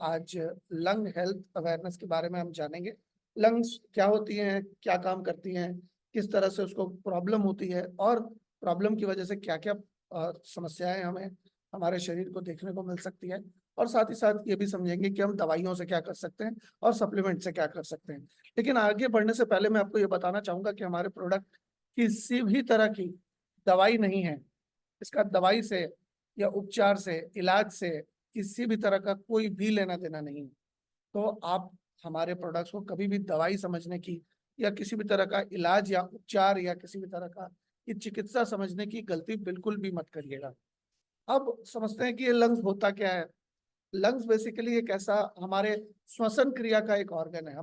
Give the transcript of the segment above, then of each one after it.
आज lung health awareness के बारे में हम जानेंगे। लंग्स क्या होती हैं, क्या काम करती हैं, किस तरह से उसको प्रॉब्लम होती है और प्रॉब्लम की वजह से क्या क्या समस्याएं हमें हमारे शरीर को देखने को मिल सकती है। और साथ ही साथ ये भी समझेंगे कि हम दवाइयों से क्या कर सकते हैं और सप्लीमेंट से क्या कर सकते हैं। लेकिन आगे बढ़ने से पहले मैं आपको ये बताना चाहूंगा कि हमारे प्रोडक्ट किसी भी तरह की दवाई नहीं है। इसका दवाई से या उपचार से, इलाज से किसी भी तरह का कोई भी लेना देना नहीं है। तो आप हमारे प्रोडक्ट्स को कभी भी दवाई समझने की या किसी भी तरह का इलाज या उपचार या किसी भी तरह का की चिकित्सा समझने की गलती बिल्कुल भी मत करिएगा। अब समझते हैं कि ये लंग्स होता क्या है। लंग्स बेसिकली एक ऐसा हमारे श्वसन क्रिया का एक ऑर्गन है।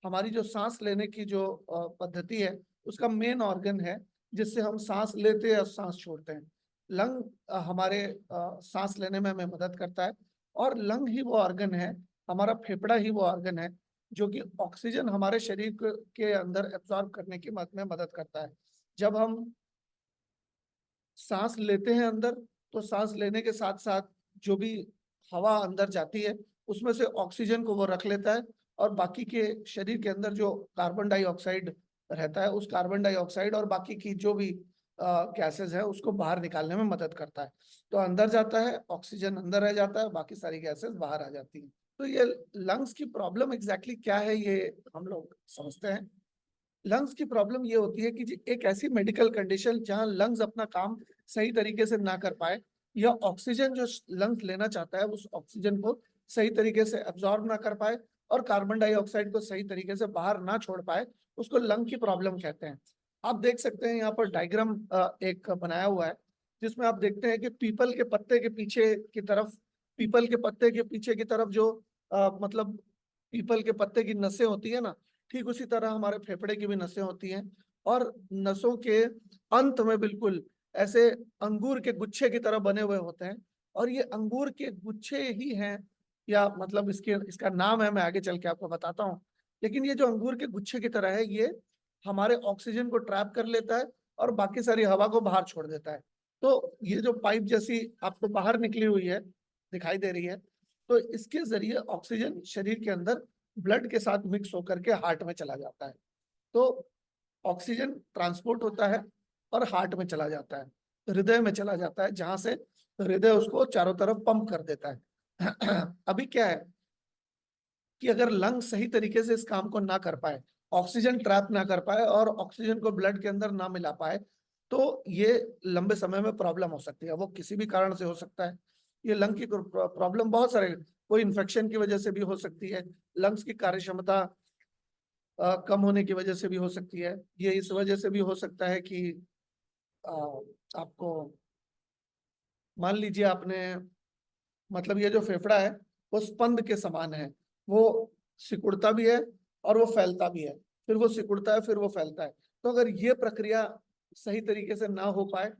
हमारी जो सांस लेने की जो पद्धति है उसका मेन ऑर्गन है, जिससे हम सांस लेते हैं और सांस छोड़ते हैं। लंग हमारे सांस लेने में हमें मदद करता है। और लंग ही वो ऑर्गन है, हमारा फेफड़ा ही वो ऑर्गन है जो कि ऑक्सीजन हमारे शरीर के अंदर एब्जॉर्ब करने की में मदद करता है। जब हम सांस लेते हैं अंदर, तो सांस लेने के साथ साथ जो भी हवा अंदर जाती है उसमें से ऑक्सीजन को वो रख लेता है और बाकी के शरीर के अंदर जो कार्बन डाइऑक्साइड रहता है उस कार्बन डाइऑक्साइड और बाकी की जो भी गैसेस है उसको बाहर निकालने में मदद करता है। तो अंदर जाता है, ऑक्सीजन अंदर रह जाता है, बाकी सारी गैसेस बाहर आ जाती हैं। तो ये लंग्स की प्रॉब्लम एग्जैक्टली क्या है ये हम लोग समझते हैं। लंग्स की प्रॉब्लम ये होती है कि एक ऐसी मेडिकल कंडीशन जहां लंग्स अपना काम सही तरीके से ना कर पाए या ऑक्सीजन जो लंग्स लेना चाहता है उस ऑक्सीजन को सही तरीके से एब्जॉर्ब ना कर पाए और कार्बन डाइऑक्साइड को सही तरीके से बाहर ना छोड़ पाए, उसको लंग की प्रॉब्लम कहते हैं। आप देख सकते हैं यहाँ पर डायग्राम एक बनाया हुआ है जिसमें आप देखते हैं कि पीपल के पत्ते के पीछे की तरफ, पीपल के पत्ते के पीछे की तरफ जो मतलब पीपल के पत्ते की नसें होती है ना, ठीक उसी तरह हमारे फेफड़े की भी नसें होती हैं। और नसों के अंत में बिल्कुल ऐसे अंगूर के गुच्छे की तरह बने हुए होते हैं। और ये अंगूर के गुच्छे ही हैं, या मतलब इसका नाम है, मैं आगे चल के आपको बताता हूँ। लेकिन ये जो अंगूर के गुच्छे की तरह है, ये हमारे ऑक्सीजन को ट्रैप कर लेता है और बाकी सारी हवा को बाहर छोड़ देता है। तो ये जो पाइप जैसी आपको बाहर निकली हुई है, दिखाई दे रही है, तो इसके जरिए ऑक्सीजन शरीर के अंदर ब्लड के साथ मिक्स होकर के हार्ट में चला जाता है। तो ऑक्सीजन ट्रांसपोर्ट होता है और हार्ट में चला जाता है, हृदय में चला जाता है, जहां से हृदय उसको चारों तरफ पंप कर देता है। अभी क्या है कि अगर लंग सही तरीके से इस काम को ना कर पाए, ऑक्सीजन ट्रैप ना कर पाए और ऑक्सीजन को ब्लड के अंदर ना मिला पाए, तो ये लंबे समय में प्रॉब्लम हो सकती है। वो किसी भी कारण से हो सकता है। ये लंग की प्रॉब्लम बहुत सारे, कोई इन्फेक्शन की वजह से भी हो सकती है, लंग्स की कार्य क्षमता कम होने की वजह से भी हो सकती है। ये इस वजह से भी हो सकता है कि अ, आपको मान लीजिए आपने, मतलब ये जो फेफड़ा है वो स्पंद के समान है। वो सिकुड़ता भी है और वो फैलता भी है, फिर वो सिकुड़ता है, फिर वो फैलता है। तो अगर ये प्रक्रिया सही तरीके से ना हो पाए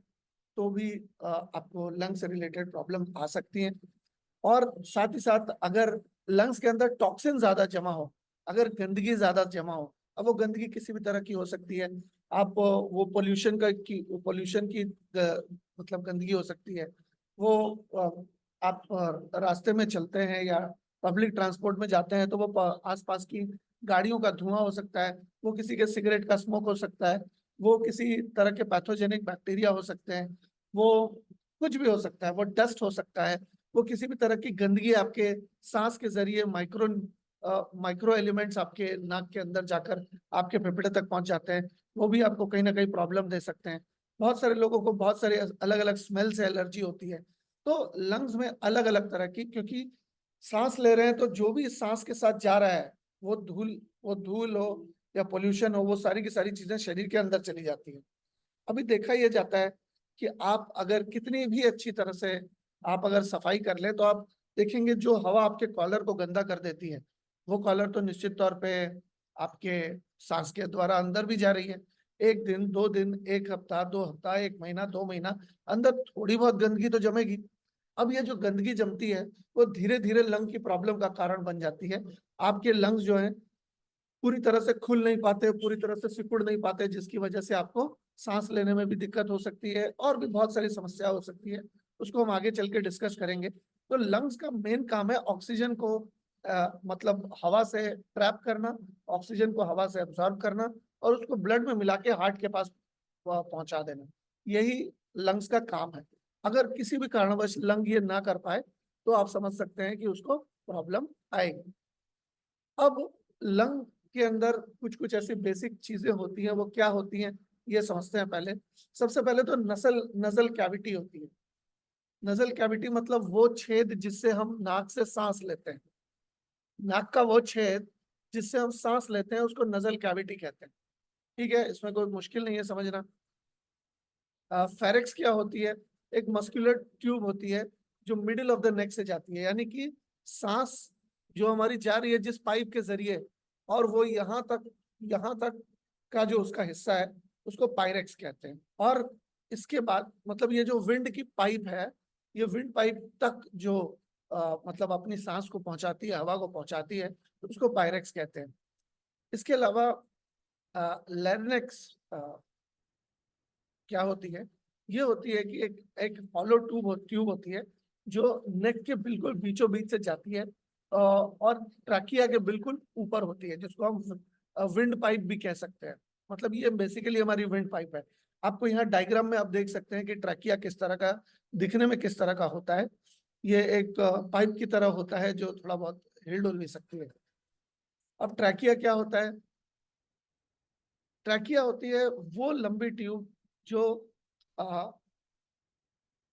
तो भी आपको लंग से रिलेटेड प्रॉब्लम आ सकती है। और साथ ही साथ अगर लंग्स के अंदर टॉक्सिन ज्यादा जमा हो, अगर गंदगी ज्यादा जमा हो, अब वो गंदगी किसी भी तरह की हो सकती है। आप वो पोल्यूशन की मतलब गंदगी हो सकती है। वो आप रास्ते में चलते हैं या पब्लिक ट्रांसपोर्ट में जाते हैं तो वो आसपास की गाड़ियों का धुआं हो सकता है, वो किसी के सिगरेट का स्मोक हो सकता है, वो किसी तरह के पैथोजेनिक बैक्टीरिया हो सकते हैं, वो कुछ भी हो सकता है, वो डस्ट हो सकता है, वो किसी भी तरह की गंदगी आपके सांस के जरिए माइक्रो एलिमेंट्स आपके नाक के अंदर जाकर आपके फेफड़े तक पहुंच जाते हैं, वो भी आपको कहीं ना कहीं प्रॉब्लम दे सकते हैं। बहुत सारे लोगों को बहुत सारे अलग अलग स्मेल से एलर्जी होती है। तो लंग्स में अलग अलग तरह की, क्योंकि सांस ले रहे हैं तो जो भी सांस के साथ जा रहा है वो धूल हो या पोल्यूशन हो, वो सारी की सारी चीजें शरीर के अंदर चली जाती है। अभी देखा यह जाता है कि आप अगर कितनी भी अच्छी तरह से आप अगर सफाई कर लें तो आप देखेंगे जो हवा आपके कॉलर को गंदा कर देती है, वो कॉलर तो निश्चित तौर पे आपके सांस के द्वारा अंदर भी जा रही है। एक दिन, 2 दिन, एक हफ्ता, 2 हफ्ता, एक महीना, 2 महीना, अंदर थोड़ी बहुत गंदगी तो जमेगी। अब ये जो गंदगी जमती है वो धीरे धीरे लंग की प्रॉब्लम का कारण बन जाती है। आपके लंग्स जो है पूरी तरह से खुल नहीं पाते, पूरी तरह से सिकुड़ नहीं पाते, जिसकी वजह से आपको सांस लेने में भी दिक्कत हो सकती है और भी बहुत सारी समस्या हो सकती है। उसको हम आगे चल के डिस्कस करेंगे। तो लंग्स का मेन काम है ऑक्सीजन को मतलब हवा से ट्रैप करना, ऑक्सीजन को हवा से एब्जॉर्ब करना और उसको ब्लड में मिला के हार्ट के पास पहुंचा देना। यही लंग्स का काम है। अगर किसी भी कारणवश लंग ये ना कर पाए तो आप समझ सकते हैं कि उसको प्रॉब्लम आएगी। अब लंग के अंदर कुछ कुछ ऐसी बेसिक चीजें होती हैं, वो क्या होती हैं ये समझते हैं पहले। सबसे पहले तो नजल कैविटी होती है। नजल कैविटी मतलब वो छेद जिससे हम नाक से सांस लेते हैं। नाक का वो छेद जिससे हम सांस लेते हैं उसको नजल कैविटी कहते हैं। ठीक है, इसमें कोई मुश्किल नहीं है समझना। फेरिक्स क्या होती है? एक मस्कुलर ट्यूब होती है जो मिडिल ऑफ द नेक से जाती है, यानी कि सांस जो हमारी जा रही है जिस पाइप के जरिए, और वो यहाँ तक का जो उसका हिस्सा है उसको पायरेक्स कहते हैं। और इसके बाद मतलब ये जो विंड की पाइप है, ये विंड पाइप तक जो मतलब अपनी सांस को पहुंचाती है, हवा को पहुंचाती है, तो उसको पायरेक्स कहते हैं। इसके अलावा लैरिंक्स क्या होती है? ये होती है कि एक एक हॉलो ट्यूब होती है जो नेक के बिल्कुल बीचों बीच से जाती है और ट्रैकिया के बिल्कुल ऊपर होती है, जिसको हम विंड पाइप भी कह सकते हैं। मतलब ये बेसिकली हमारी विंड पाइप है। आपको यहाँ डायग्राम में आप देख सकते हैं कि ट्रैकिया किस तरह का दिखने में किस तरह का होता है। ये एक पाइप की तरह होता है जो थोड़ा बहुत हिल डुल भी सकती है। अब ट्रैकिया क्या होता है? ट्रैकिया होती है वो लंबी ट्यूब जो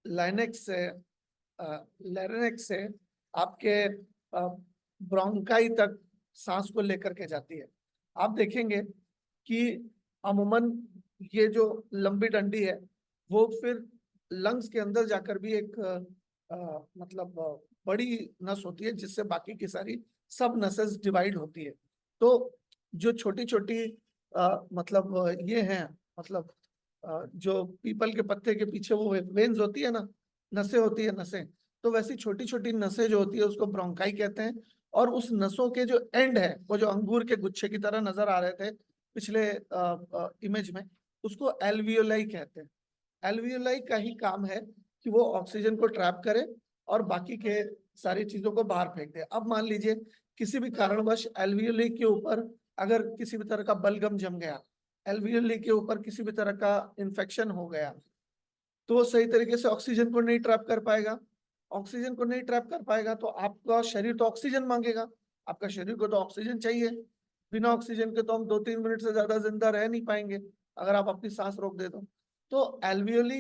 लाइनेक्स से लैरिंक्स से आपके ब्रोंकाई तक सांस को लेकर के जाती है। आप देखेंगे कि अमूमन ये जो लंबी डंडी है वो फिर लंग्स के अंदर जाकर भी एक मतलब बड़ी नस होती है जिससे बाकी की सारी सब नसेस डिवाइड होती है। तो जो छोटी छोटी मतलब ये हैं, मतलब जो पीपल के पत्ते के पीछे वो वेन्स होती है ना, नसें होती है नसें, तो वैसी छोटी छोटी नसें जो होती है उसको ब्रोंकाई कहते हैं। और उस नसों के जो एंड है वो जो अंगूर के गुच्छे की तरह नजर आ रहे थे पिछले इमेज में, उसको एल्वियोलाई कहते हैं। एल्वियोलाई का ही काम है कि वो ऑक्सीजन को ट्रैप करे और बाकी के सारी चीजों को बाहर फेंक दे। अब मान लीजिए किसी भी कारणवश एल्वियोलाई के ऊपर अगर किसी भी तरह का बलगम जम गया, एल्वियोलाई के ऊपर किसी भी तरह का इन्फेक्शन हो गया, तो वो सही तरीके से ऑक्सीजन को नहीं ट्रैप कर पाएगा। ऑक्सीजन को नहीं ट्रैप कर पाएगा तो आपका शरीर तो ऑक्सीजन मांगेगा। आपका शरीर को तो ऑक्सीजन चाहिए। बिना ऑक्सीजन के तो हम 2-3 मिनट से ज्यादा जिंदा रह नहीं पाएंगे अगर आप अपनी सांस रोक दे तो एल्वियोली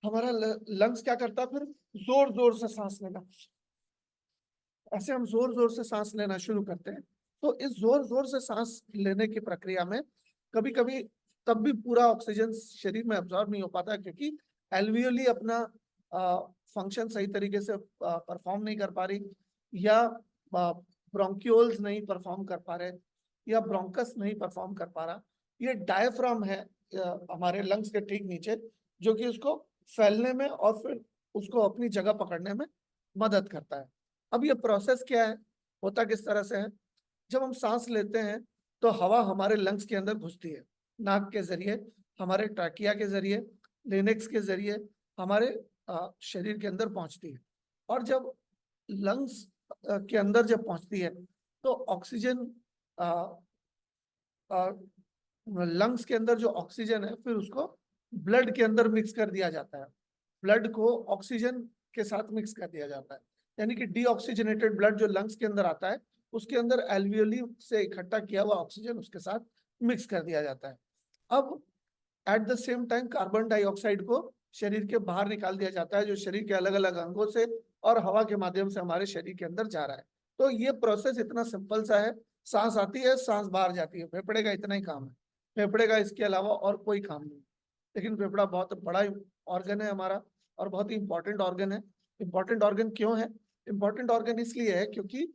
हमारा लंग्स क्या करता है फिर? जोर जोर से सांस लेना। ऐसे हम जोर जोर से सांस लेना शुरू करते हैं। तो इस जोर जोर से सांस लेने की प्रक्रिया में कभी कभी तब भी पूरा ऑक्सीजन शरीर में अब्सॉर्ब नहीं हो पाता क्योंकि एल्वियोली अपना फंक्शन सही तरीके से परफॉर्म नहीं कर पा रही, या ब्रोंक्यूल्स नहीं परफॉर्म कर पा रहे, या ब्रोंकस नहीं परफॉर्म कर पा रहा। ये डायफ्राम है हमारे लंग्स के ठीक नीचे, जो कि उसको फैलने में और फिर उसको अपनी जगह पकड़ने में मदद करता है। अब ये प्रोसेस क्या है, होता किस तरह से है? जब हम सांस लेते हैं तो हवा हमारे लंग्स के अंदर घुसती है, नाक के जरिए, हमारे ट्रैकिया के जरिए, लेनेक्स के जरिए हमारे शरीर के अंदर पहुंचती है। और जब लंग्स के अंदर जब पहुंचती है तो ऑक्सीजन लंग्स के अंदर जो ऑक्सीजन है फिर उसको ब्लड के अंदर मिक्स कर दिया जाता है। ब्लड को ऑक्सीजन के साथ मिक्स कर दिया जाता है, यानी कि डीऑक्सीजनेटेड ब्लड जो लंग्स के अंदर आता है उसके अंदर एल्वियोली से इकट्ठा किया हुआ ऑक्सीजन उसके साथ मिक्स कर दिया जाता है। अब at the same time carbon dioxide को शरीर के बाहर निकाल दिया जाता है, जो शरीर के अलग अलग अंगों से और हवा के माध्यम से हमारे शरीर के अंदर जा रहा है। तो ये प्रोसेस इतना सिंपल सा है। सांस आती है, सांस बाहर जाती है, फेफड़े का इतना ही काम है। फेफड़े का इसके अलावा और कोई काम नहीं। लेकिन फेफड़ा बहुत बड़ा ऑर्गन है हमारा और बहुत ही इंपॉर्टेंट ऑर्गन है। इंपॉर्टेंट ऑर्गन क्यों है? इंपॉर्टेंट ऑर्गन इसलिए है क्योंकि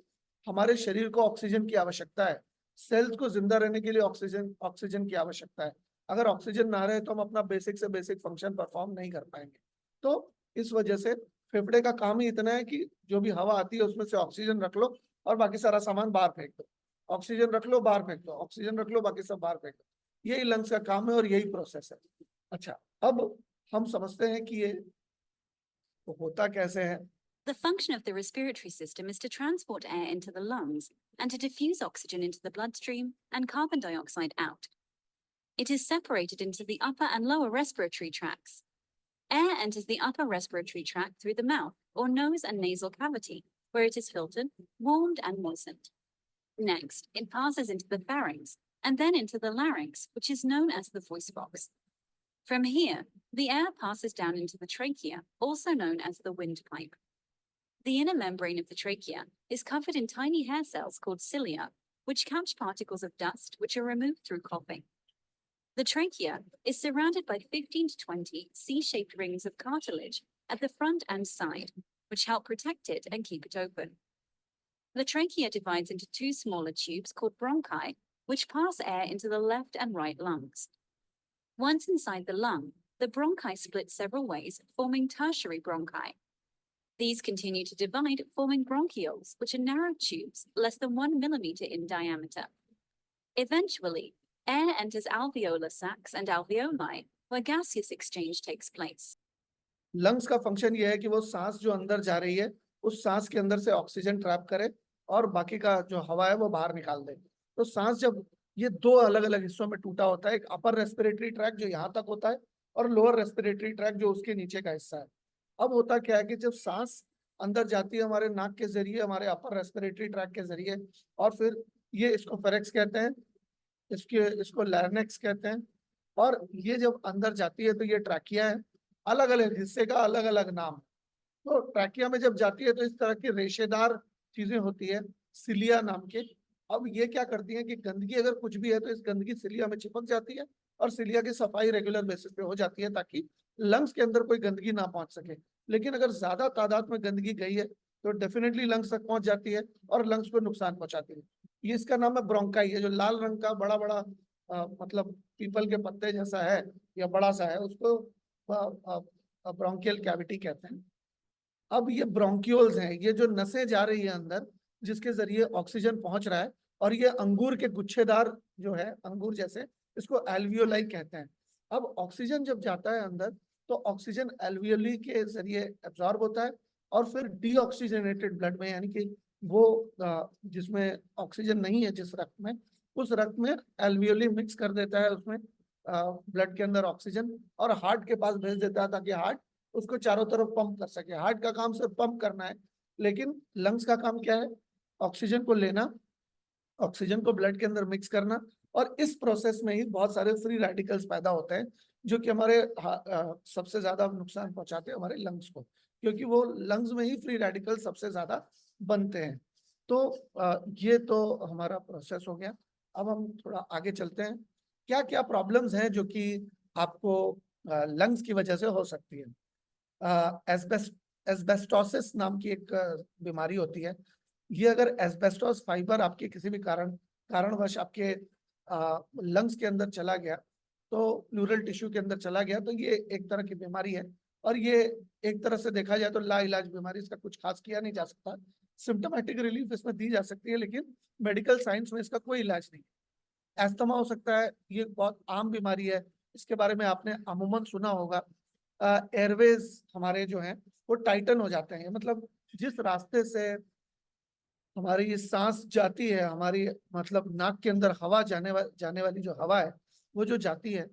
हमारे शरीर को ऑक्सीजन की आवश्यकता है। सेल्स को जिंदा रहने के लिए ऑक्सीजन ऑक्सीजन की आवश्यकता है। अगर ऑक्सीजन ना रहे तो हम अपना बेसिक से बेसिक फंक्शन परफॉर्म नहीं कर पाएंगे। तो इस वजह से फेफड़े का काम ही इतना है कि जो भी हवा आती है उसमें से ऑक्सीजन रख लो और बाकी सारा सामान बाहर फेंक दो। ऑक्सीजन रख लो, बाहर फेंक दो, ऑक्सीजन रख लो, बाकी सब बाहर फेंक दो। यही लंग्स का काम है और यही प्रोसेस है। अच्छा, अब हम समझते हैं कि ये तो होता कैसे है। The function of the respiratory system is to transport air into the lungs and to diffuse oxygen into the bloodstream and carbon dioxide out. It is separated into the upper and lower respiratory tracts. Air enters the upper respiratory tract through the mouth or nose and nasal cavity, where it is filtered, warmed, and moistened. Next, it passes into the pharynx and then into the larynx, which is known as the voice box. From here, the air passes down into the trachea, also known as the windpipe. The inner membrane of the trachea is covered in tiny hair cells called cilia, which catch particles of dust which are removed through coughing. The trachea is surrounded by 15 to 20 C-shaped rings of cartilage at the front and side, which help protect it and keep it open. The trachea divides into two smaller tubes called bronchi, which pass air into the left and right lungs. Once inside the lung, the bronchi split several ways, forming tertiary bronchi. These continue to divide, forming bronchioles, which are narrow tubes less than 1 millimeter in diameter. Eventually, air enters alveolar sacs and alveoli, where gaseous exchange takes place. Lungs का function ये है कि वो सांस जो अंदर जा रही है उस सांस के अंदर से ऑक्सीजन ट्रैप करे और बाकी का जो हवा है वो बाहर निकाल दे। तो सांस जब ये दो अलग अलग हिस्सों में टूटा होता है, एक अपर रेस्पिरेटरी ट्रैक जो यहाँ तक होता है और लोअर रेस्पिरेटरी ट्रैक जो उसके नीचे का हिस्सा है। अब होता क्या है कि जब सांस अंदर जाती है हमारे नाक के जरिए, हमारे अपर रेस्पिरेटरी ट्रैक के जरिए, और फिर ये इसको फेरेक्स कहते हैं, इसको लैरिंक्स कहते हैं, और ये जब अंदर जाती है तो ये ट्रैकिया है। अलग अलग हिस्से का अलग अलग नाम। तो ट्रैकिया में जब जाती है तो इस तरह की रेशेदार चीजें होती है, सिलिया नाम के। अब ये क्या करती है कि गंदगी अगर कुछ भी है तो इस गंदगी सिलिया में चिपक जाती है और सिलिया की सफाई रेगुलर बेसिस पे हो जाती है ताकि लंग्स के अंदर कोई गंदगी ना पहुंच सके। लेकिन अगर ज्यादा तादाद में गंदगी गई है तो डेफिनेटली लंग्स तक पहुंच जाती है और लंग्स को नुकसान पहुंचाती है। ये इसका नाम है ब्रोंकाई है, जो लाल रंग का बड़ा बड़ा मतलब पीपल के पत्ते जैसा है या बड़ा सा है, उसको ब्रोंकियल कैविटी कहते हैं। अब ये ब्रोंक्यूल्स हैं, ये जो नसें जा रही है अंदर जिसके जरिए ऑक्सीजन पहुंच रहा है, और ये अंगूर के गुच्छेदार जो है, अंगूर जैसे, इसको एल्वियोलाई कहते हैं। अब ऑक्सीजन जब जाता है अंदर तो ऑक्सीजन एल्वियोली के जरिए एब्जॉर्ब होता है और फिर डीऑक्सीजनेटेड ब्लड में, यानी कि वो जिसमें ऑक्सीजन नहीं है जिस रक्त में, उस रक्त में एल्वियोली मिक्स कर देता है उसमें ब्लड के अंदर ऑक्सीजन, और हार्ट के पास भेज देता है ताकि हार्ट उसको चारों तरफ पंप कर सके। हार्ट का काम सिर्फ पंप करना है, लेकिन लंग्स का काम क्या है? ऑक्सीजन को लेना, ऑक्सीजन को ब्लड के अंदर मिक्स करना, और इस प्रोसेस में ही बहुत सारे फ्री रेडिकल्स पैदा होते हैं जो कि हमारे सबसे ज्यादा नुकसान पहुंचाते हैं हमारे लंग्स को, क्योंकि वो लंग्स में ही फ्री रेडिकल सबसे ज्यादा बनते हैं। तो ये तो हमारा प्रोसेस हो गया। अब हम थोड़ा आगे चलते हैं, क्या क्या प्रॉब्लम्स हैं जो कि आपको लंग्स की वजह से हो सकती है। एस्बेस्टोसिस नाम की एक बीमारी होती है। ये अगर एस्बेस्टोस फाइबर आपके किसी भी कारणवश आपके लंग्स के अंदर चला गया, तो प्लूरल टिश्यू के अंदर चला गया, तो ये एक तरह की बीमारी है, और ये एक तरह से देखा जाए तो लाइलाज बीमारी, इसका कुछ खास किया नहीं जा सकता। सिम्टोमेटिक रिलीफ इसमें दी जा सकती है, लेकिन मेडिकल साइंस में इसका कोई इलाज नहीं। एस्थमा हो सकता है, ये बहुत आम बीमारी है, इसके बारे में आपने अमूमन सुना होगा। एयरवेज हमारे जो हैं वो टाइटन हो जाते हैं, मतलब जिस रास्ते से हमारी ये सांस जाती है, हमारी मतलब नाक के अंदर हवा जाने वाली जो हवा है वो जो जाती है,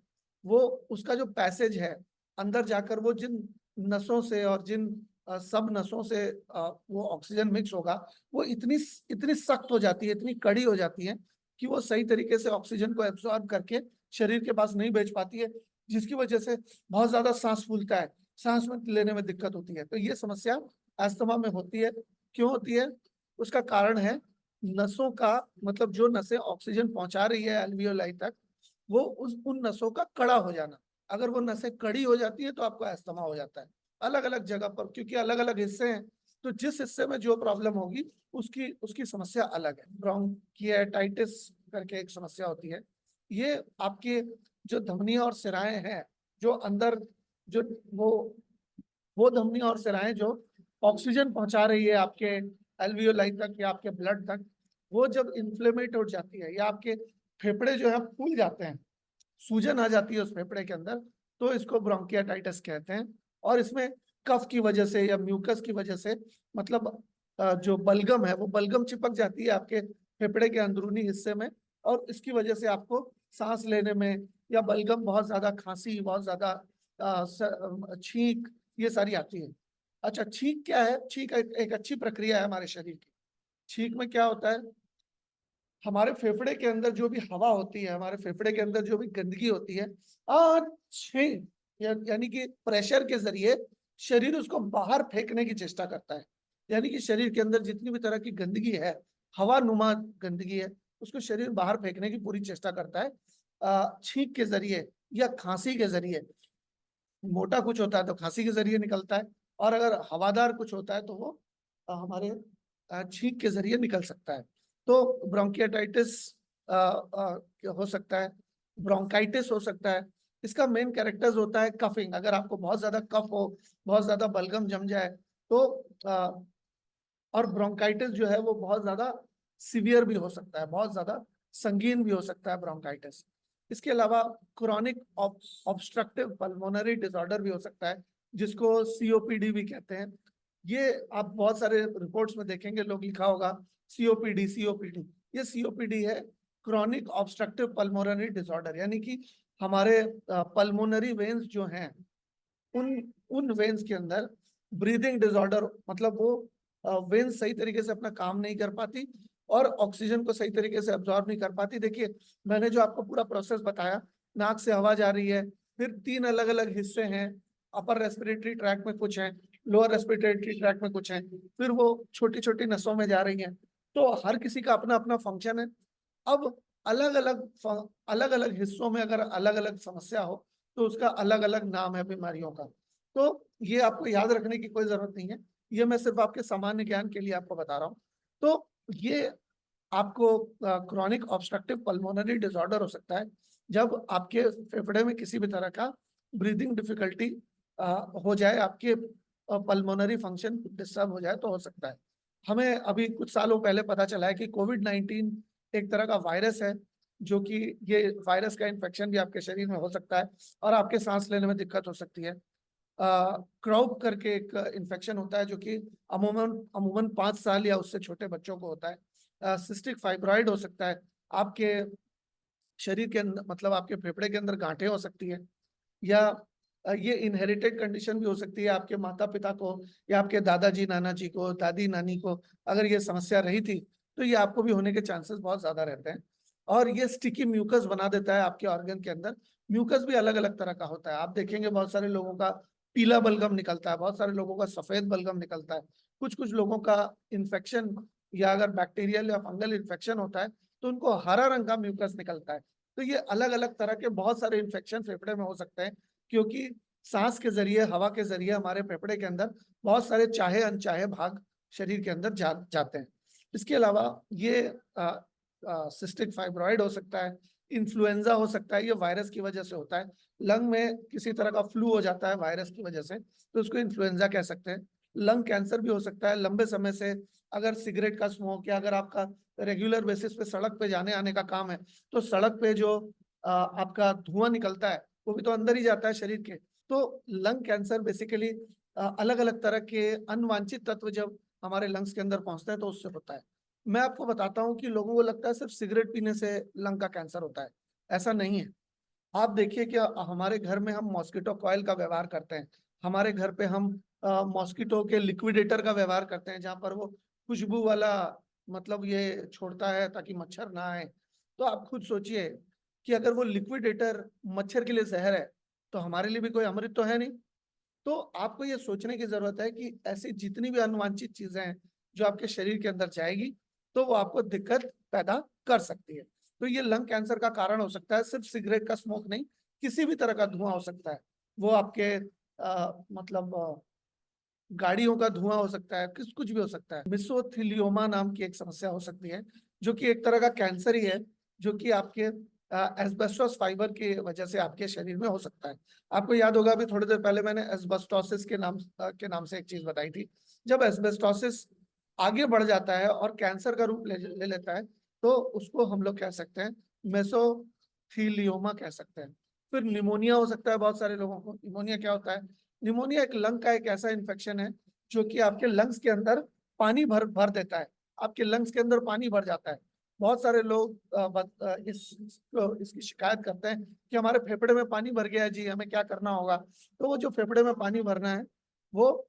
वो उसका जो पैसेज है अंदर जाकर वो जिन नसों से और जिन सब नसों से वो ऑक्सीजन मिक्स होगा, वो इतनी सख्त हो जाती है, इतनी कड़ी हो जाती है कि वो सही तरीके से ऑक्सीजन को एब्जॉर्ब करके शरीर के पास नहीं भेज पाती है, जिसकी वजह से बहुत ज्यादा सांस फूलता है, सांस में लेने में दिक्कत होती है। तो ये समस्या अस्थमा में होती है। क्यों होती है? उसका कारण है नसों का, मतलब जो नसें ऑक्सीजन पहुंचा रही है एल्वियोलाई तक, वो उन नसों का कड़ा हो जाना। अगर वो नसें कड़ी हो जाती है तो आपको अस्थमा हो जाता है। अलग अलग जगह पर, क्योंकि अलग अलग हिस्से हैं, तो जिस हिस्से में जो प्रॉब्लम होगी उसकी समस्या अलग है। ब्रोंकियाटाइटिस करके एक समस्या होती है। ये आपके जो धमनियां और सिराएं हैं, जो अंदर जो वो धमनियां और सिराएं जो ऑक्सीजन पहुंचा रही है आपके एल्वियोलाई तक या आपके ब्लड तक, वो जब इन्फ्लेमेट हो जाती है या आपके फेफड़े जो है फूल जाते हैं, सूजन आ जाती है उस फेफड़े के अंदर, तो इसको ब्रोंकियाटाइटिस कहते हैं। और इसमें कफ की वजह से या म्यूकस की वजह से, मतलब जो बलगम है वो बलगम चिपक जाती है आपके फेफड़े के अंदरूनी हिस्से में, और इसकी वजह से आपको सांस लेने में या बलगम, बहुत ज्यादा खांसी, बहुत ज्यादा छींक, ये सारी आती है। अच्छा, छींक क्या है? छींक एक अच्छी प्रक्रिया है हमारे शरीर की। छींक में क्या होता है, हमारे फेफड़े के अंदर जो भी हवा होती है, हमारे फेफड़े के अंदर जो भी गंदगी होती है, अच्छे यानी कि प्रेशर के जरिए शरीर उसको बाहर फेंकने की चेष्टा करता है। यानी कि शरीर के अंदर जितनी भी तरह की गंदगी है, हवा नुमा गंदगी है, उसको शरीर बाहर फेंकने की पूरी चेष्टा करता है छींक के जरिए या खांसी के जरिए। मोटा कुछ होता है तो खांसी के जरिए निकलता है, और अगर हवादार कुछ होता है तो वो हमारे छींक के जरिए निकल सकता है। तो ब्रोंकियाटाइटिस हो सकता है, ब्रोंकाइटिस हो सकता है। इसका मेन कैरेक्टर्स होता है कफिंग। अगर आपको बहुत ज्यादा कफ हो, बहुत ज्यादा बलगम जम जाए तो और ब्रोंकाइटिस जो है वो बहुत ज्यादा सीवियर भी हो सकता है, बहुत ज्यादा संगीन भी हो सकता है ब्रोंकाइटिस। इसके अलावा क्रोनिक ऑब्स्ट्रक्टिव पल्मोनरी डिसऑर्डर भी हो सकता है, जिसको सीओपीडी भी कहते हैं। ये आप बहुत सारे रिपोर्ट्स में देखेंगे, लोग लिखा होगा सीओपीडी सीओपीडी। ये सीओपीडी है, क्रोनिक ऑब्स्ट्रक्टिव पल्मोनरी डिसऑर्डर, यानी कि हमारे पल्मोनरी वेन्स जो हैं, उन उन वेन्स के अंदर ब्रीदिंग डिसऑर्डर, मतलब वो वेन्स सही तरीके से अपना काम नहीं कर पाती और ऑक्सीजन को सही तरीके से अब्जॉर्ब नहीं कर पाती। देखिए, मैंने जो आपको पूरा प्रोसेस बताया, नाक से हवा जा रही है, फिर 3 अलग अलग हिस्से हैं, अपर रेस्पिरेटरी ट्रैक में कुछ हैं, लोअर रेस्पिरेटरी ट्रैक में कुछ हैं, फिर वो छोटी छोटी नसों में जा रही हैं। तो हर किसी का अपना अपना फंक्शन है। अब अलग अलग हिस्सों में अगर अलग अलग समस्या हो तो उसका अलग अलग नाम है बीमारियों का। तो ये आपको याद रखने की कोई जरूरत नहीं है, ये मैं सिर्फ आपके सामान्य ज्ञान के लिए आपको बता रहा हूँ। तो ये आपको क्रोनिक ऑब्स्ट्रक्टिव पल्मोनरी डिसऑर्डर हो सकता है जब आपके फेफड़े में किसी भी तरह का ब्रीदिंग डिफिकल्टी हो जाए, आपके पल्मोनरी फंक्शन डिस्टर्ब हो जाए तो हो सकता है। हमें अभी कुछ सालों पहले पता चला है कि कोविड-19 एक तरह का वायरस है, जो कि ये वायरस का इन्फेक्शन भी आपके शरीर में हो सकता है और आपके सांस लेने में दिक्कत हो सकती है। क्राउब करके एक इन्फेक्शन होता है जो कि अमूमन अमूमन 5 साल या उससे छोटे बच्चों को होता है। सिस्टिक फाइब्रॉइड हो सकता है, आपके शरीर के अंदर, मतलब आपके फेफड़े के अंदर गांठें हो सकती है, या ये इनहेरिटेड कंडीशन भी हो सकती है। आपके माता पिता को या आपके दादाजी नाना जी को, दादी नानी को अगर ये समस्या रही थी तो ये आपको भी होने के चांसेस बहुत ज्यादा रहते हैं। और ये स्टिकी म्यूकस बना देता है आपके ऑर्गन के अंदर। म्यूकस भी अलग अलग तरह का होता है, आप देखेंगे बहुत सारे लोगों का पीला बलगम निकलता है, बहुत सारे लोगों का सफेद बलगम निकलता है, कुछ कुछ लोगों का इन्फेक्शन या अगर बैक्टीरियल या फंगल इन्फेक्शन होता है तो उनको हरा रंग का म्यूकस निकलता है। तो ये अलग अलग तरह के बहुत सारे इन्फेक्शन फेफड़े में हो सकते हैं, क्योंकि सांस के जरिए, हवा के जरिए हमारे फेफड़े के अंदर बहुत सारे चाहे अनचाहे भाग शरीर के अंदर जाते हैं। इसके अलावा ये सिस्टिक फाइब्रॉइड हो सकता है, इन्फ्लुएंजा हो सकता है, ये वायरस की वजह से होता है। लंग में किसी तरह का फ्लू हो जाता है वायरस की वजह से तो उसको इन्फ्लुएंजा कह सकते हैं। लंग कैंसर भी हो सकता है लंबे समय से, अगर सिगरेट का स्मोक, या अगर आपका रेगुलर बेसिस पे सड़क पे जाने आने का काम है तो सड़क पे जो आपका धुआं निकलता है वो भी तो अंदर ही जाता है शरीर के। तो लंग कैंसर बेसिकली अलग अलग तरह के अनवांछित तत्व जब हमारे लंग्स के अंदर पहुंचते हैं तो उससे होता है। मैं आपको बताता हूँ कि लोगों को लगता है सिर्फ सिगरेट पीने से लंग का कैंसर होता है, ऐसा नहीं है। आप देखिए कि हमारे घर में हम मॉस्किटो कॉइल का व्यवहार करते हैं, हमारे घर पे हम मॉस्किटो के लिक्विडेटर का व्यवहार करते हैं, जहाँ पर वो खुशबू वाला, मतलब ये छोड़ता है ताकि मच्छर ना आए। तो आप खुद सोचिए कि अगर वो लिक्विडेटर मच्छर के लिए जहर है तो हमारे लिए भी कोई अमृत तो है नहीं। तो आपको ये सोचने की जरूरत है कि ऐसी जितनी भी अनवांछित चीजें हैं जो आपके शरीर के अंदर जाएगी तो वो आपको दिक्कत पैदा कर सकती है। तो ये लंग कैंसर का कारण हो सकता है, सिर्फ सिगरेट का स्मोक नहीं, किसी भी तरह का धुआं हो सकता है। वो आपके मतलब गाड़ियों का धुआं हो सकता है, कुछ भी हो सकता है। मिसोथीलियोमा नाम की एक समस्या हो सकती है जो कि एक तरह का कैंसर ही है, जो कि आपके एस्बेस्टोस फाइबर की वजह से आपके शरीर में हो सकता है। आपको याद होगा अभी थोड़ी देर पहले मैंने एस्बेस्टोसिस के नाम से एक चीज बताई थी। जब एस्बेस्टोसिस आगे बढ़ जाता है और कैंसर का रूप ले लेता है तो उसको हम लोग कह सकते हैं मेसोथीलियोमा कह सकते हैं। फिर निमोनिया हो सकता है बहुत सारे लोगों को। निमोनिया क्या होता है? निमोनिया एक लंग का एक ऐसा इन्फेक्शन है जो कि आपके लंग्स के अंदर पानी भर भर देता है, आपके लंग्स के अंदर पानी भर जाता है। बहुत सारे लोग इसकी शिकायत करते हैं कि हमारे फेफड़े में पानी भर गया है जी, हमें क्या करना होगा। तो वो जो फेफड़े में पानी भरना है वो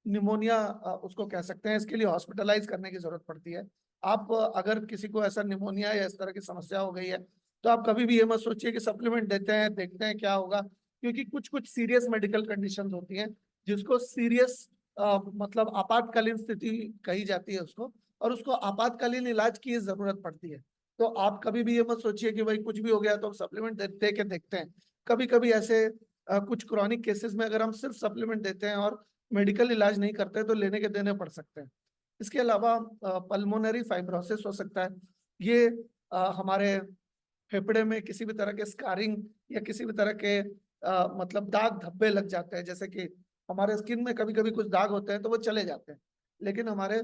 निमोनिया उसको कह सकते हैं। इसके लिए हॉस्पिटलाइज करने की जरूरत पड़ती है। आप अगर किसी को ऐसा निमोनिया या इस तरह की समस्या हो गई है तो आप कभी भी ये मत सोचिए कि सप्लीमेंट देते हैं देखते हैं क्या होगा, क्योंकि कुछ कुछ सीरियस मेडिकल कंडीशंस होती हैं जिसको सीरियस मतलब आपातकालीन स्थिति कही जाती है उसको, और उसको आपातकालीन इलाज की जरूरत पड़ती है। तो आप कभी भी ये मत सोचिए कि भाई कुछ भी हो गया तो हम सप्लीमेंट दे के देखते हैं। कभी कभी ऐसे कुछ क्रॉनिक केसेस में अगर हम सिर्फ सप्लीमेंट देते हैं और मेडिकल इलाज नहीं करते तो लेने के देने पड़ सकते हैं। इसके अलावा पल्मोनरी फाइब्रोसिस हो सकता है। ये हमारे फेफड़े में किसी भी तरह के स्कारिंग या किसी भी तरह के मतलब दाग धब्बे लग जाते हैं। जैसे कि हमारे स्किन में कभी कभी कुछ दाग होते हैं तो वो चले जाते हैं, लेकिन हमारे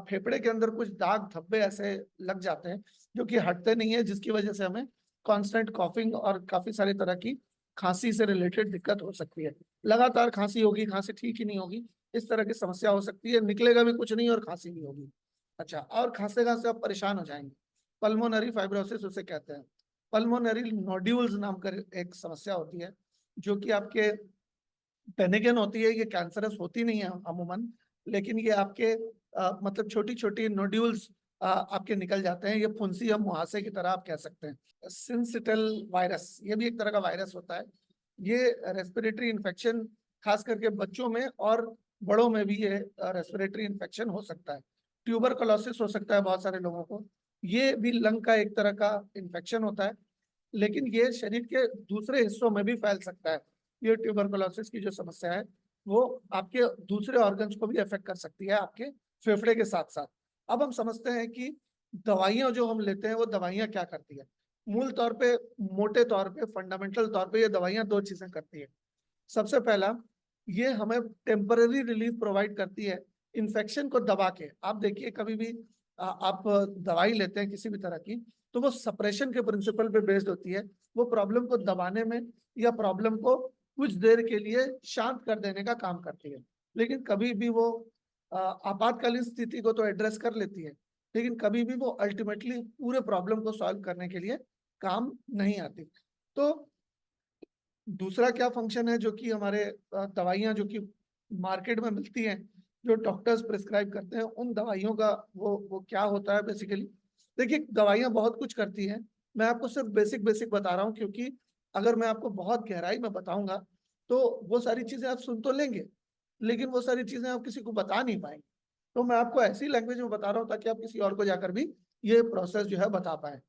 फेफड़े के अंदर कुछ दाग धब्बे ऐसे लग जाते हैं जो कि हटते नहीं है, जिसकी वजह से हमें कांस्टेंट कॉफिंग और काफी सारी तरह की खांसी से रिलेटेड दिक्कत हो सकती है। लगातार खांसी होगी, खांसी ठीक ही नहीं होगी, इस तरह की समस्या हो सकती है। निकलेगा भी कुछ नहीं और खांसी भी होगी। अच्छा, और खांसते खांसते आप परेशान हो जाएंगे। पल्मोनरी फाइब्रोसिस उसे कहते हैं। पल्मोनरी नोड्यूल्स नाम का एक समस्या होती है जो कि आपके पेनिकन होती है। ये कैंसरस होती नहीं है अमूमन, लेकिन ये आपके मतलब छोटी छोटी नोड्यूल्स आपके निकल जाते हैं। ये फुंसी या मुहासे की तरह आप कह सकते हैं। सिंसिटल वायरस, ये भी एक तरह का वायरस होता है। ये रेस्पिरेटरी इन्फेक्शन खास करके बच्चों में और बड़ों में भी ये रेस्पिरेटरी इन्फेक्शन हो सकता है। ट्यूबरकुलोसिस हो सकता है बहुत सारे लोगों को। ये भी लंग का एक तरह का इन्फेक्शन होता है, लेकिन ये शरीर के दूसरे हिस्सों में भी फैल सकता है। ये ट्यूबरकुलोसिस की जो समस्या है वो आपके दूसरे ऑर्गन्स को भी अफेक्ट कर सकती है, आपके फेफड़े के साथ साथ। अब हम समझते हैं कि दवाइयां जो हम लेते हैं वो दवाइयां क्या करती है। मूल तौर पे, मोटे तौर पे, फंडामेंटल तौर पे ये दवाइयां दो चीजें करती है। सबसे पहला, ये हमें टेम्पररी रिलीफ प्रोवाइड करती है इन्फेक्शन को दबा के। आप देखिए कभी भी आप दवाई लेते हैं किसी भी तरह की तो वो सप्रेशन के प्रिंसिपल पे बेस्ड होती है। वो प्रॉब्लम को दबाने में या प्रॉब्लम को कुछ देर के लिए शांत कर देने का काम करती है, लेकिन कभी भी वो आपातकालीन स्थिति को तो एड्रेस कर लेती है, लेकिन कभी भी वो अल्टीमेटली पूरे प्रॉब्लम को सॉल्व करने के लिए काम नहीं आती। तो दूसरा क्या फंक्शन है जो कि हमारे दवाइयाँ जो कि मार्केट में मिलती हैं, जो डॉक्टर्स प्रिस्क्राइब करते हैं, उन दवाइयों का वो क्या होता है बेसिकली। देखिए दवाइयाँ बहुत कुछ करती हैं, मैं आपको सिर्फ बेसिक बेसिक बता रहा हूँ, क्योंकि अगर मैं आपको बहुत गहराई में बताऊंगा तो वो सारी चीजें आप सुन तो लेंगे, लेकिन वो सारी चीजें आप किसी को बता नहीं पाएंगे। तो मैं आपको ऐसी लैंग्वेज में बता रहा हूँ ताकि आप किसी और को जाकर भी ये प्रोसेस जो है बता पाए।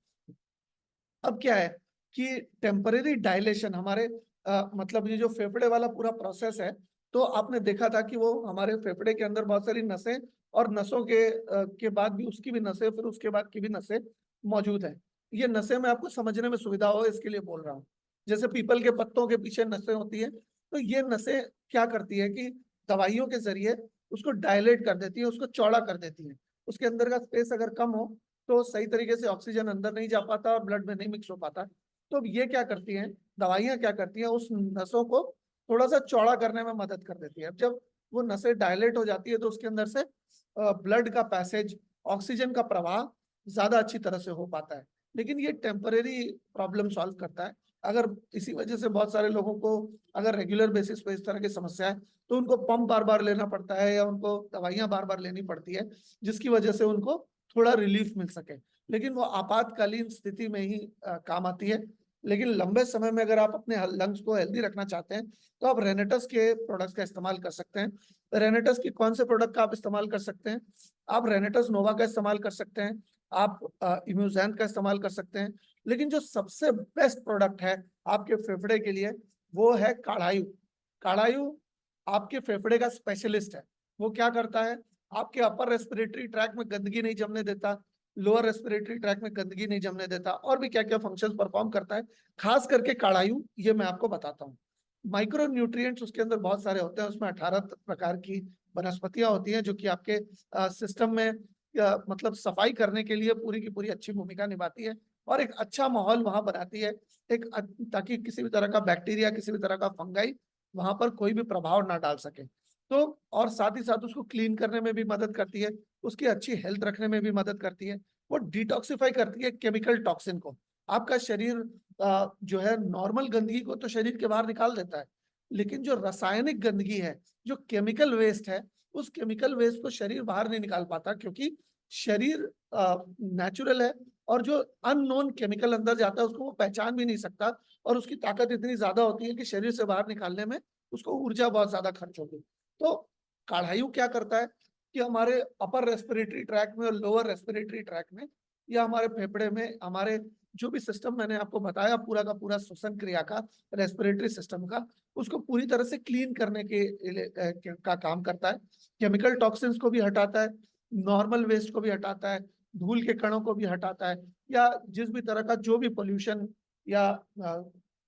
अब क्या है कि टेम्परेरी डायलेशन हमारे मतलब ये जो फेफड़े वाला पूरा प्रोसेस है, तो आपने देखा था कि वो हमारे फेफड़े के अंदर बहुत सारी नसें और नसों के बाद भी उसकी भी नसें, फिर उसके बाद की भी नसें मौजूद है। ये नसें मैं आपको समझने में सुविधा हो इसके लिए बोल रहा हूँ। जैसे पीपल के पत्तों के पीछे नसें होती है, तो ये नसें क्या करती है कि दवाइयों के जरिए उसको डायलेट कर देती है, उसको चौड़ा कर देती है। उसके अंदर का स्पेस अगर कम हो तो सही तरीके से ऑक्सीजन अंदर नहीं जा पाता और ब्लड में नहीं मिक्स हो पाता। तो ये क्या करती हैं, दवाइयां क्या करती हैं, उस नसों को थोड़ा सा चौड़ा करने में मदद कर देती है। अब जब वो नसें डायलेट हो जाती है तो उसके अंदर से ब्लड का पैसेज, ऑक्सीजन का प्रवाह ज्यादा अच्छी तरह से हो पाता है। लेकिन ये टेम्परेरी प्रॉब्लम सॉल्व करता है। अगर इसी वजह से बहुत सारे लोगों को अगर रेगुलर बेसिस पे इस तरह की समस्या है तो उनको पंप बार बार लेना पड़ता है या उनको दवाइयां बार बार लेनी पड़ती है, जिसकी वजह से उनको थोड़ा रिलीफ मिल सके। लेकिन वो आपातकालीन स्थिति में ही काम आती है। लेकिन लंबे समय में अगर आप अपने लंग्स को हेल्दी रखना चाहते हैं तो आप रेनेटस के प्रोडक्ट्स का इस्तेमाल कर सकते हैं। रेनेटस की कौन से प्रोडक्ट का आप इस्तेमाल कर सकते हैं? आप रेनेटस नोवा का इस्तेमाल कर सकते हैं, आप इम्यूजैन का इस्तेमाल कर सकते हैं, लेकिन जो सबसे बेस्ट प्रोडक्ट है आपके फेफड़े के लिए वो है काढ़ायु। काढ़ायु आपके फेफड़े का स्पेशलिस्ट है। वो क्या करता है, आपके अपर रेस्पिरेटरी ट्रैक में गंदगी नहीं जमने देता, लोअर रेस्पिरेटरी ट्रैक में गंदगी नहीं जमने देता, और भी क्या क्या फंक्शंस परफॉर्म करता है। खास करके काढ़ायु, ये मैं आपको बताता हूँ। माइक्रो न्यूट्रिएंट्स उसके अंदर बहुत सारे होते हैं, उसमें 18 प्रकार की वनस्पतियां होती हैं जो कि आपके सिस्टम में मतलब सफाई करने के लिए पूरी की पूरी अच्छी भूमिका निभाती है और एक अच्छा माहौल वहां बनाती है, एक ताकि किसी भी तरह का बैक्टीरिया, किसी भी तरह का फंगाई वहां पर कोई भी प्रभाव ना डाल सके। तो और साथ ही साथ उसको क्लीन करने में भी मदद करती है, उसकी अच्छी हेल्थ रखने में भी मदद करती है। वो डिटॉक्सिफाई करती है केमिकल टॉक्सिन को। आपका शरीर जो है नॉर्मल गंदगी को तो शरीर के बाहर निकाल देता है, लेकिन जो रासायनिक गंदगी है, जो केमिकल वेस्ट है, उस केमिकल वेस्ट को शरीर बाहर नहीं निकाल पाता, क्योंकि शरीर नेचुरल है, और जो अननोन केमिकल अंदर जाता है उसको वो पहचान भी नहीं सकता, और उसकी ताकत इतनी ज्यादा होती है कि शरीर से बाहर निकालने में उसको ऊर्जा बहुत ज्यादा खर्च होगी। तो काढ़ायु क्या करता है कि हमारे अपर रेस्पिरेटरी ट्रैक में और लोअर रेस्पिरेटरी ट्रैक में, या हमारे फेफड़े में, हमारे जो भी सिस्टम मैंने आपको बताया पूरा का पूरा श्वसन क्रिया का, रेस्पिरेटरी सिस्टम का, उसको पूरी तरह से क्लीन करने का काम करता है। केमिकल टॉक्सिन्स को भी हटाता है, नॉर्मल वेस्ट को भी हटाता है, धूल के कणों को भी हटाता है, या जिस भी तरह का जो भी पोल्यूशन या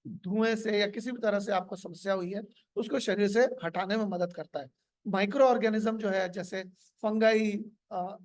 धुएं से या किसी भी तरह से आपको समस्या हुई है उसको शरीर से हटाने में मदद करता है। माइक्रो ऑर्गेनिज्म जो है, जैसे फंगाई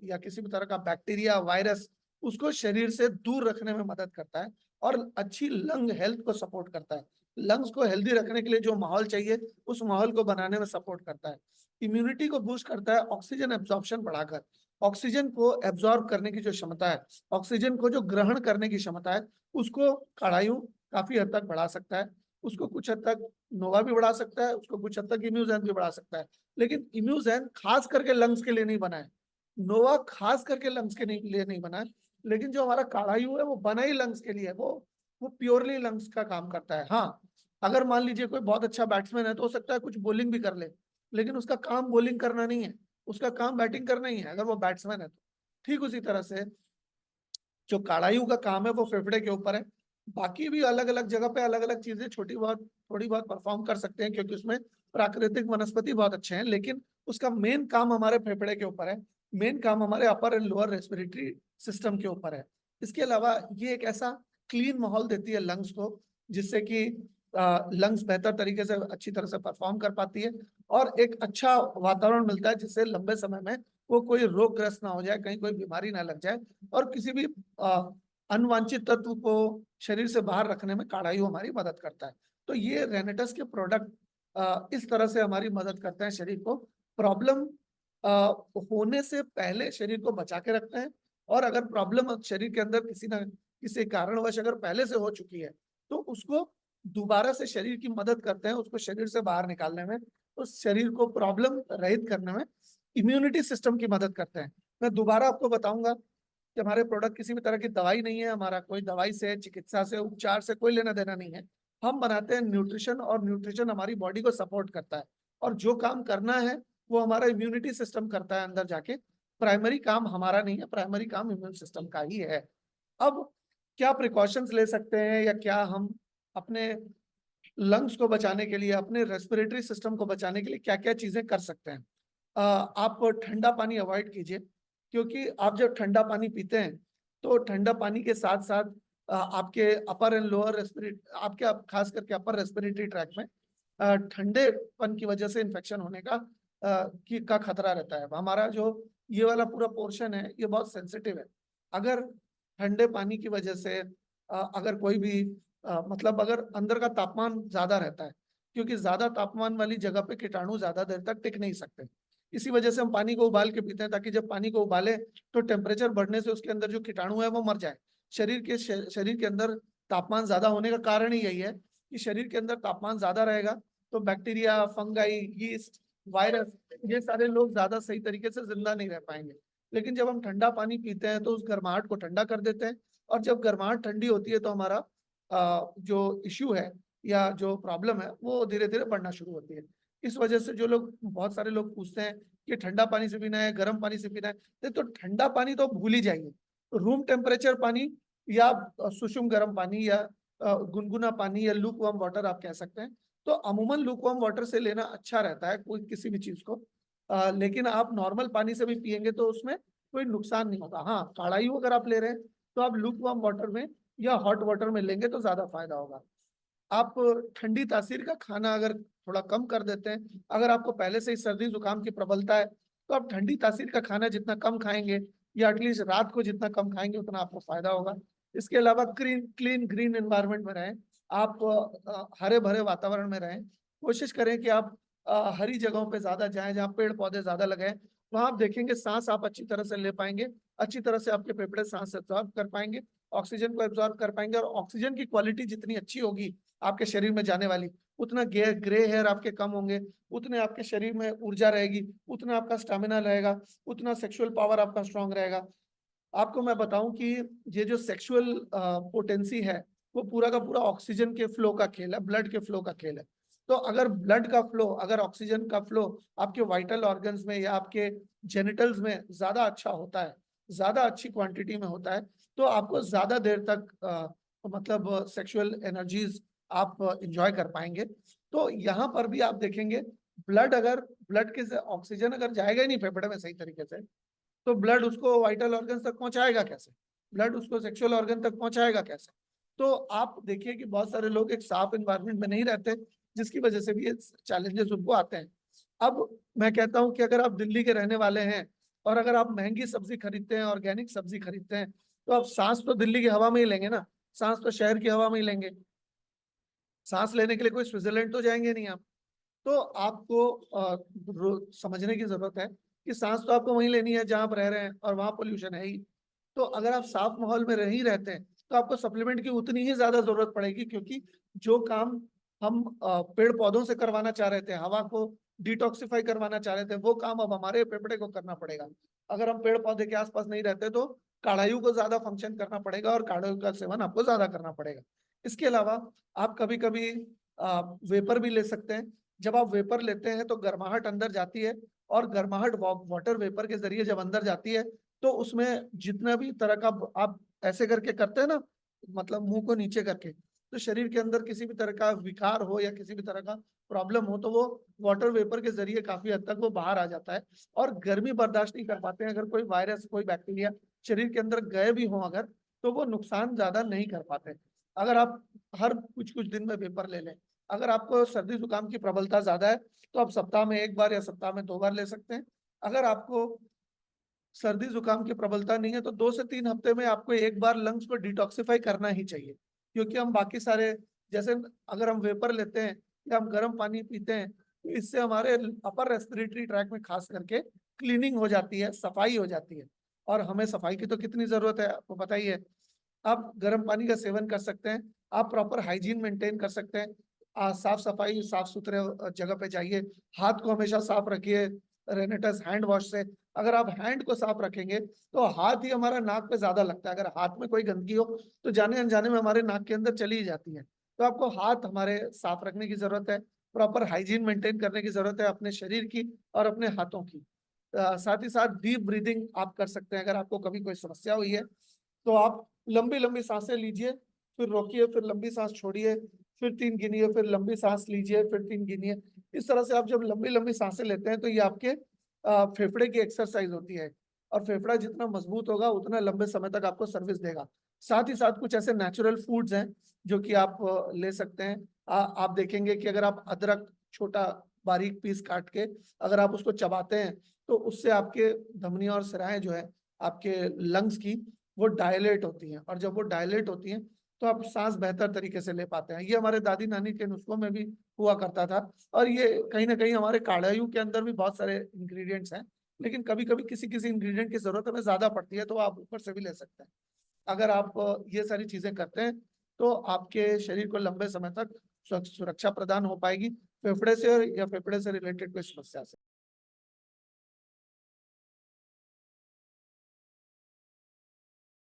या किसी भी तरह का बैक्टीरिया, वायरस, उसको शरीर से दूर रखने में मदद करता है, और अच्छी लंग हेल्थ को सपोर्ट करता है। लंग्स को हेल्दी रखने के लिए जो माहौल चाहिए उस माहौल को बनाने में सपोर्ट करता है। इम्यूनिटी को बूस्ट करता है, ऑक्सीजन एब्जॉर्प्शन बढ़ाकर। ऑक्सीजन को एब्जॉर्ब करने की जो क्षमता है, ऑक्सीजन को जो ग्रहण करने की क्षमता है, उसको काढ़ायु काफी हद तक बढ़ा सकता है। उसको कुछ हद तक नोवा भी बढ़ा सकता है, उसको कुछ हद तक इम्यूजैन भी बढ़ा सकता है। लेकिन इम्यूजैन खास करके लंग्स के लिए नहीं बना है, नोवा खास करके लंग्स के लिए नहीं बना है, लेकिन जो हमारा काढ़ायु है वो बना ही लंग्स के लिए है। वो प्योरली लंग्स का काम करता है। हाँ, अगर मान लीजिए कोई बहुत अच्छा बैट्समैन है तो हो सकता है कुछ बॉलिंग भी कर ले, लेकिन उसका काम बॉलिंग करना नहीं है, उसका काम बैटिंग करना ही है, अगर वो बैट्समैन है तो। ठीक उसी तरह से जो काढ़ायु का काम है वो फेफड़े के ऊपर है। बाकी भी अलग अलग जगह पे अलग अलग चीजें छोटी बहुत थोड़ी बहुत परफॉर्म कर सकते हैं, क्योंकि उसमें प्राकृतिक वनस्पति बहुत अच्छे हैं, लेकिन उसका मेन काम हमारे फेफड़े के ऊपर है, मेन काम हमारे अपर एंड लोअर रेस्पिरेटरी सिस्टम के ऊपर है। इसके अलावा ये एक ऐसा क्लीन माहौल देती है लंग्स को, जिससे कि लंग्स बेहतर तरीके से अच्छी तरह से परफॉर्म कर पाती है, और एक अच्छा वातावरण मिलता है जिससे लंबे समय में वो कोई रोगग्रस्त ना हो जाए, कहीं कोई बीमारी ना लग जाए, और किसी भी अनवांछित तत्व को शरीर से बाहर रखने में काढ़ायु हमारी मदद करता है। तो ये रेनेटस के प्रोडक्ट इस तरह से हमारी मदद करते हैं शरीर को प्रॉब्लम होने से पहले शरीर को बचा के रखते हैं, और अगर प्रॉब्लम शरीर के अंदर किसी ना किसी कारणवश अगर पहले से हो चुकी है तो उसको दोबारा से शरीर की मदद करते हैं, उसको शरीर से बाहर निकालने में, उस शरीर को प्रॉब्लम रहित करने में इम्यूनिटी सिस्टम की मदद करते हैं। मैं दोबारा आपको बताऊंगा कि हमारे प्रोडक्ट किसी भी तरह की दवाई नहीं है, हमारा कोई दवाई से, चिकित्सा से, उपचार से कोई लेना देना नहीं है। हम बनाते हैं न्यूट्रिशन, और न्यूट्रिशन हमारी बॉडी को सपोर्ट करता है, और जो काम करना है वो हमारा इम्यूनिटी सिस्टम करता है अंदर जाके। प्राइमरी काम हमारा नहीं है, प्राइमरी काम इम्यून सिस्टम का ही है। अब क्या प्रिकॉशंस ले सकते हैं, या क्या हम अपने लंग्स को बचाने के लिए, अपने रेस्पिरेटरी सिस्टम को बचाने के लिए क्या क्या चीजें कर सकते हैं? आप ठंडा पानी अवॉइड कीजिए, क्योंकि आप जब ठंडा पानी पीते हैं तो ठंडा पानी के साथ साथ आपके अपर एंड लोअर रेस्पिरेट आपके खास करके अपर रेस्पिरेटरी ट्रैक में ठंडेपन की वजह से इन्फेक्शन होने का खतरा रहता है। हमारा जो ये वाला पूरा पोर्शन है ये बहुत सेंसिटिव है। अगर ठंडे पानी की वजह से अगर कोई भी मतलब अगर अंदर का तापमान ज्यादा रहता है, क्योंकि ज्यादा तापमान वाली जगह पे कीटाणु ज्यादा देर तक टिक नहीं सकते, इसी वजह से हम पानी को उबाल के पीते हैं, ताकि जब पानी को उबाले तो टेम्परेचर बढ़ने से उसके अंदर जो कीटाणु है वो मर जाए। शरीर के अंदर तापमान ज्यादा होने का कारण ही यही है कि शरीर के अंदर तापमान ज्यादा रहेगा तो बैक्टीरिया, फंगाई, यीस्ट, वायरस, ये सारे लोग ज्यादा सही तरीके से जिंदा नहीं रह पाएंगे। लेकिन जब हम ठंडा पानी पीते हैं तो उस गर्माहट को ठंडा कर देते हैं, और जब गर्माहट ठंडी होती है तो हमारा जो इश्यू है या जो प्रॉब्लम है वो धीरे धीरे बढ़ना शुरू होती है। इस वजह से जो लोग, बहुत सारे लोग पूछते हैं कि ठंडा पानी से पीना है, गर्म पानी से पीना है, तो ठंडा पानी तो भूल ही जाइए। रूम टेम्परेचर पानी, या सुषुम गर्म पानी, या गुनगुना पानी, या लूक वार्म वाटर आप कह सकते हैं। तो अमूमन लूक वार्म वाटर से लेना अच्छा रहता है कोई किसी भी चीज को, लेकिन आप नॉर्मल पानी से भी पियेंगे तो उसमें कोई नुकसान नहीं होगा। हाँ, काढ़ाई अगर आप ले रहे हैं तो आप लूक वार्म वाटर में या हॉट वाटर में लेंगे तो ज्यादा फायदा होगा। आप ठंडी तासीर का खाना अगर थोड़ा कम कर देते हैं, अगर आपको पहले से ही सर्दी जुकाम की प्रबलता है तो आप ठंडी तासीर का खाना जितना कम खाएंगे, या एटलीस्ट रात को जितना कम खाएंगे उतना आपको फायदा होगा। इसके अलावा क्लीन ग्रीन एनवायरनमेंट में रहें, आप हरे भरे वातावरण में रहें, कोशिश करें कि आप हरी जगहों पे ज्यादा जाएं, जहाँ पेड़ पौधे ज्यादा लगे हैं। वहां आप देखेंगे सांस आप अच्छी तरह से ले पाएंगे, अच्छी तरह से आपके फेफड़े सांस एब्जॉर्ब कर पाएंगे, ऑक्सीजन को एब्जॉर्ब कर पाएंगे। और ऑक्सीजन की क्वालिटी जितनी अच्छी होगी आपके शरीर में जाने वाली, उतना ग्रे हेयर आपके कम होंगे, उतने आपके शरीर में ऊर्जा रहेगी, उतना आपका स्टेमिना रहेगा, उतना सेक्सुअल पावर आपका स्ट्रांग रहेगा। आपको मैं बताऊं कि ये जो सेक्सुअल पोटेंसी है, वो पूरा का पूरा ऑक्सीजन के फ्लो का खेल है, ब्लड के फ्लो का खेल है। तो अगर ब्लड का फ्लो, अगर ऑक्सीजन का फ्लो आपके वाइटल ऑर्गन्स में या आपके जेनिटल्स में ज्यादा अच्छा होता है, ज्यादा अच्छी क्वांटिटी में होता है, तो आपको ज्यादा देर तक मतलब सेक्सुअल एनर्जीज आप इंजॉय कर पाएंगे। तो यहाँ पर भी आप देखेंगे, ब्लड के ऑक्सीजन अगर जाएगा ही नहीं फेफड़े में सही तरीके से, तो ब्लड उसको वाइटल ऑर्गन तक पहुंचाएगा कैसे, ब्लड उसको सेक्सुअल ऑर्गन तक पहुंचाएगा कैसे। तो आप देखिए कि बहुत सारे लोग एक साफ एनवायरनमेंट में नहीं रहते, जिसकी वजह से भी ये चैलेंजेस उनको आते हैं। अब मैं कहता हूं कि अगर आप दिल्ली के रहने वाले हैं और अगर आप महंगी सब्जी खरीदते हैं, ऑर्गेनिक सब्जी खरीदते हैं, तो आप सांस तो दिल्ली की हवा में ही लेंगे ना, सांस तो शहर की हवा में ही लेंगे। सांस लेने के लिए कोई स्विट्जरलैंड तो जाएंगे नहीं आप। तो आपको समझने की जरूरत है कि सांस तो आपको वहीं लेनी है जहां आप रह रहे हैं, और वहां पोल्यूशन है ही। तो अगर आप साफ माहौल में रह ही रहते हैं, तो आपको सप्लीमेंट की उतनी ही ज्यादा जरूरत पड़ेगी, क्योंकि जो काम हम पेड़ पौधों से करवाना चाह रहे थे, हवा को डिटॉक्सिफाई करवाना चाह रहे थे, वो काम अब हमारे फेफड़े को करना पड़ेगा। अगर हम पेड़ पौधे के आसपास नहीं रहते, तो काढ़ायु को ज्यादा फंक्शन करना पड़ेगा, और काढ़ायु का सेवन आपको ज्यादा करना पड़ेगा। इसके अलावा आप कभी कभी वेपर भी ले सकते हैं। जब आप वेपर लेते हैं तो गर्माहट अंदर जाती है, और गर्माहट वाटर वेपर के जरिए जब अंदर जाती है, तो उसमें जितना भी तरह का आप ऐसे करके करते हैं ना, मतलब मुंह को नीचे करके, तो शरीर के अंदर किसी भी तरह का विकार हो या किसी भी तरह का प्रॉब्लम हो, तो वो वाटर वेपर के जरिए काफी हद तक वो बाहर आ जाता है। और गर्मी बर्दाश्त नहीं कर पाते हैं, अगर कोई वायरस कोई बैक्टीरिया शरीर के अंदर गए भी हों अगर, तो वो नुकसान ज्यादा नहीं कर पाते। अगर आप हर कुछ कुछ दिन में वेपर ले लें, अगर आपको सर्दी जुकाम की प्रबलता ज्यादा है, तो आप सप्ताह में एक बार या सप्ताह में 2 बार ले सकते हैं। अगर आपको सर्दी जुकाम की प्रबलता नहीं है, तो 2 से 3 हफ्ते में आपको एक बार लंग्स को डिटॉक्सिफाई करना ही चाहिए। क्योंकि हम बाकी सारे, जैसे अगर हम वेपर लेते हैं या हम गर्म पानी पीते हैं, तो इससे हमारे अपर रेस्पिरेटरी ट्रैक में खास करके क्लीनिंग हो जाती है, सफाई हो जाती है। और हमें सफाई की तो कितनी जरूरत है आपको पता ही है। आप गर्म पानी का सेवन कर सकते हैं, आप प्रॉपर हाइजीन मेंटेन कर सकते हैं, साफ सफाई साफ सुथरे जगह पे जाइए, हाथ को हमेशा साफ रखिए रेनेटस हैंड वॉश से। अगर आप हैंड को साफ रखेंगे, तो हाथ ही हमारा नाक पे ज्यादा लगता है, अगर हाथ में कोई गंदगी हो तो जाने अनजाने में हमारे नाक के अंदर चली ही जाती है। तो आपको हाथ हमारे साफ रखने की जरूरत है, प्रॉपर हाइजीन मेंटेन करने की जरूरत है अपने शरीर की और अपने हाथों की। साथ ही साथ डीप ब्रीदिंग आप कर सकते हैं। अगर आपको कभी कोई समस्या हुई है, तो आप लंबी लंबी सांसें लीजिए, फिर रोकिए, फिर लंबी सांस छोड़िए, फिर 3 गिनिए, फिर लंबी सांस लीजिए, फिर 3 गिनिए। इस तरह से आप जब लंबी लंबी सांसें लेते हैं, तो ये आपके फेफड़े की एक्सरसाइज होती है। और फेफड़ा जितना मजबूत होगा, उतना लंबे समय तक आपको सर्विस देगा। साथ ही साथ कुछ ऐसे नेचुरल फूड्स हैं जो कि आप ले सकते हैं। आप देखेंगे कि अगर आप अदरक छोटा बारीक पीस काट के अगर आप उसको चबाते हैं, तो उससे आपके धमनियां और सिराएं जो है आपके लंग्स की, वो डायलेट होती हैं। और जब वो डायलेट होती हैं, तो आप सांस बेहतर तरीके से ले पाते हैं। ये हमारे दादी नानी के नुस्खों में भी हुआ करता था। और ये कहीं ना कहीं हमारे काढ़ायु के अंदर भी बहुत सारे इंग्रेडिएंट्स हैं, लेकिन कभी कभी किसी किसी इंग्रेडिएंट की जरूरत हमें ज्यादा पड़ती है, तो आप ऊपर से भी ले सकते हैं। अगर आप ये सारी चीजें करते हैं, तो आपके शरीर को लंबे समय तक सुरक्षा प्रदान हो पाएगी, फेफड़े से या फेफड़े से रिलेटेड कोई समस्या से।